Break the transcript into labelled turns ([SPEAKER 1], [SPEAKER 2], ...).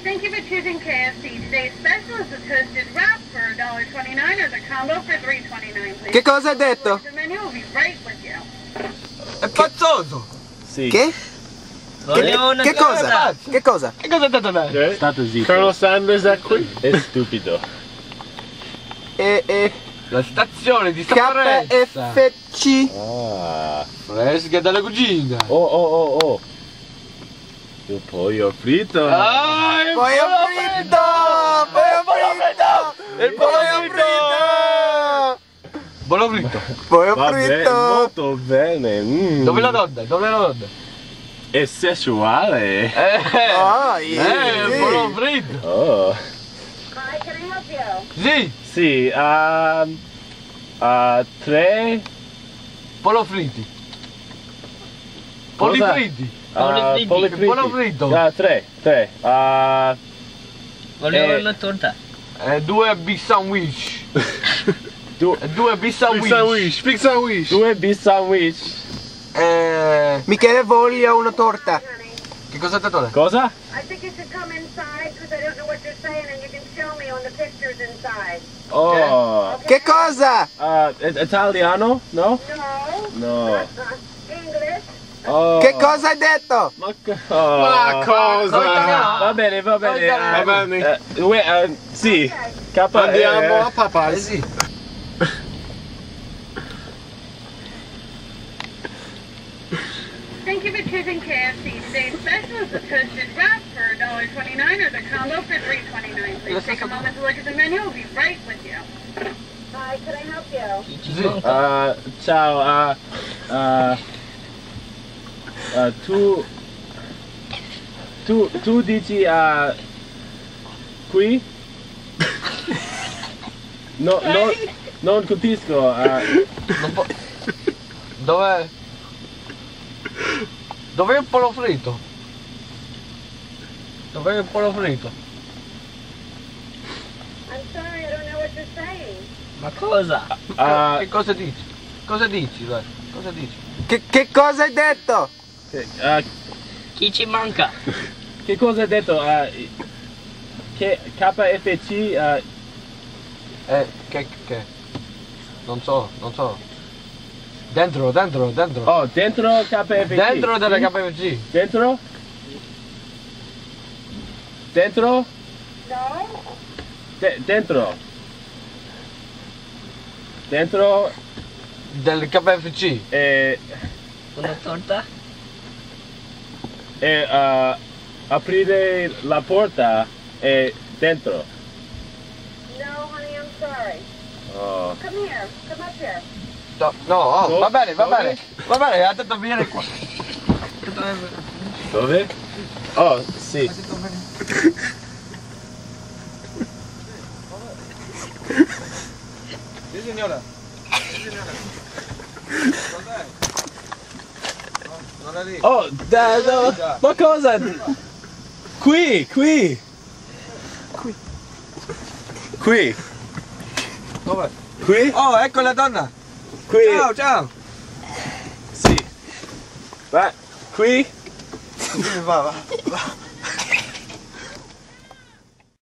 [SPEAKER 1] Thank you for choosing KFC. Today's special is the toasted wrap for $1.29 or the combo for $3.29, please.
[SPEAKER 2] Che cosa hai detto?
[SPEAKER 1] The menu will be right with you.
[SPEAKER 3] È pazzoso!
[SPEAKER 4] Sì.
[SPEAKER 2] Che? Che cosa? Che cosa?
[SPEAKER 3] Che cosa ha detto lei?
[SPEAKER 4] State zitto.
[SPEAKER 5] Colonel Sanders è qui?
[SPEAKER 4] È stupido.
[SPEAKER 3] La stazione di Saparenza.
[SPEAKER 2] KFC.
[SPEAKER 4] Ah.
[SPEAKER 3] Fresca dalla cucina.
[SPEAKER 4] Oh. Il pollo fritto.
[SPEAKER 3] Ah, il
[SPEAKER 2] Pollo fritto!
[SPEAKER 3] Il pollo fritto!
[SPEAKER 2] Pollo
[SPEAKER 4] Va bene,
[SPEAKER 2] fritto!
[SPEAKER 4] molto bene.
[SPEAKER 3] Dove la donna? Dove la donna?
[SPEAKER 4] È sessuale.
[SPEAKER 2] Ah,
[SPEAKER 3] Il pollo fritto!
[SPEAKER 4] Oh.
[SPEAKER 1] Hi, can I help you?
[SPEAKER 3] Sì,
[SPEAKER 4] Sì, 3.
[SPEAKER 3] pollo fritti. Polli
[SPEAKER 4] Cosa?
[SPEAKER 3] fritti.
[SPEAKER 4] Polli fritti.
[SPEAKER 3] Pollo fritto.
[SPEAKER 4] 3.
[SPEAKER 6] Volevo una torta.
[SPEAKER 3] 2 big sandwich. 2 big sandwich.
[SPEAKER 5] Big sandwich.
[SPEAKER 4] 2 big sandwich.
[SPEAKER 2] Michele voglio una torta.
[SPEAKER 3] Che cosa ha detto lei?
[SPEAKER 4] Cosa?
[SPEAKER 1] I think you should come inside because I don't know what you're saying and you can show me on the pictures inside.
[SPEAKER 4] Oh.
[SPEAKER 2] Che cosa?
[SPEAKER 4] Italiano? No?
[SPEAKER 1] No.
[SPEAKER 4] No.
[SPEAKER 1] English.
[SPEAKER 4] Oh.
[SPEAKER 2] Che cosa hai detto?
[SPEAKER 4] Ma
[SPEAKER 5] Ma cosa?
[SPEAKER 4] Va bene.
[SPEAKER 5] Va bene.
[SPEAKER 4] Sì.
[SPEAKER 5] Andiamo a papà.
[SPEAKER 3] Sì.
[SPEAKER 1] Thank you for choosing KFC. Today's special is the toasted wrap for $1.29 or the combo for $3.29, please. Take a moment to look at the menu. We'll be right with you. Hi, can I help you?
[SPEAKER 3] Sì.
[SPEAKER 4] Ciao. Tu dici qui? No, non capisco.
[SPEAKER 3] Non po- Dov'è? Dov'è il pollo fritto? Dov'è il pollo fritto?
[SPEAKER 1] I'm sorry, I don't know what you're saying.
[SPEAKER 6] Ma cosa?
[SPEAKER 3] Che cosa dici? Cosa dici, vai? Cosa dici?
[SPEAKER 2] Che cosa hai detto?
[SPEAKER 6] Chi ci manca?
[SPEAKER 4] Che cosa hai detto? Che KFC?
[SPEAKER 3] Che? Non so. Dentro.
[SPEAKER 4] Oh, dentro KFC.
[SPEAKER 3] Dentro della KFC.
[SPEAKER 4] Dentro?
[SPEAKER 1] No?
[SPEAKER 4] Dentro
[SPEAKER 3] Del KFC.
[SPEAKER 6] Una torta?
[SPEAKER 4] Aprire la porta e dentro.
[SPEAKER 1] No, honey, I'm sorry.
[SPEAKER 4] Oh.
[SPEAKER 1] Come here. Come up here.
[SPEAKER 3] No, va bene, ha detto vieni qua.
[SPEAKER 4] Dove? Oh, sì.
[SPEAKER 3] Sì, signora. Non è lì.
[SPEAKER 4] Oh, ma cosa? Qui.
[SPEAKER 3] Dov'è?
[SPEAKER 4] Qui?
[SPEAKER 3] Oh, ecco la donna.
[SPEAKER 4] Qui.
[SPEAKER 3] Ciao.
[SPEAKER 4] Sì. Va, qui?
[SPEAKER 3] Va.